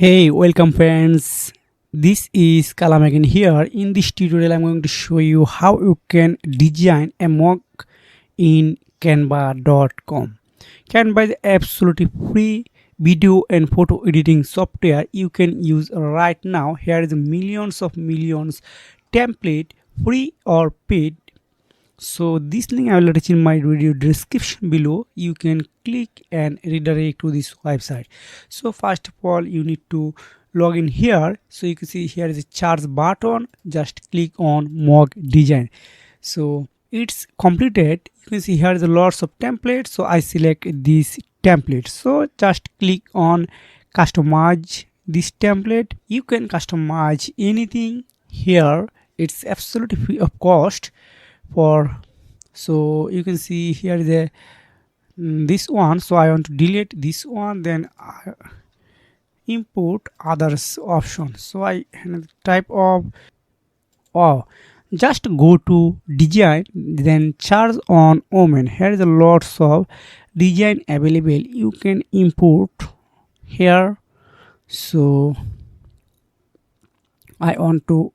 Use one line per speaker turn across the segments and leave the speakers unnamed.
Hey, welcome friends. This is Kalam again here. In this tutorial, I'm going to show you how you can design a mock in canva.com. Canva is absolutely free video and photo editing software you can use right now. Here is millions template, free or paid. So this link I will attach in my video description below. You can click and redirect to this website. So first of all, you need to log in here. So you can see here is a charge button. Just click on mock design. So it's completed. You can see here is a lots of templates. So I select this template. So just click on customize this template. You can customize anything here. It's absolutely free of cost. So you can see here the this one. So I want to delete this one, then I import others option. So I type of just go to design, then charge on omen. Here is a lots of design available. You can import here. So I want to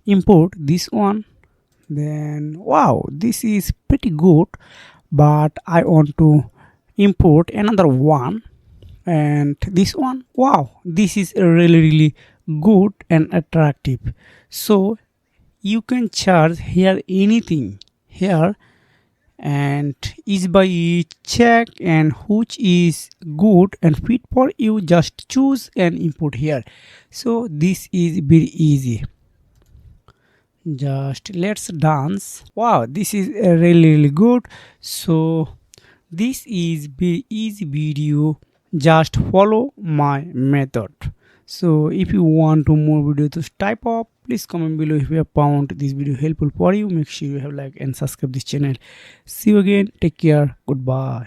import this one. Then wow, this is pretty good, but I want to import another one, and this one, wow, this is really good and attractive. So you can charge here anything here, and each by each check and which is good and fit for you, just choose and import here. So this is very easy. Just let's dance. Wow, this is really good. So this is very easy video. Just follow my method. So if you want to more video to type up, please comment below. If you have found this video helpful for you, make sure you have like and subscribe this channel. See you again. Take care. Goodbye.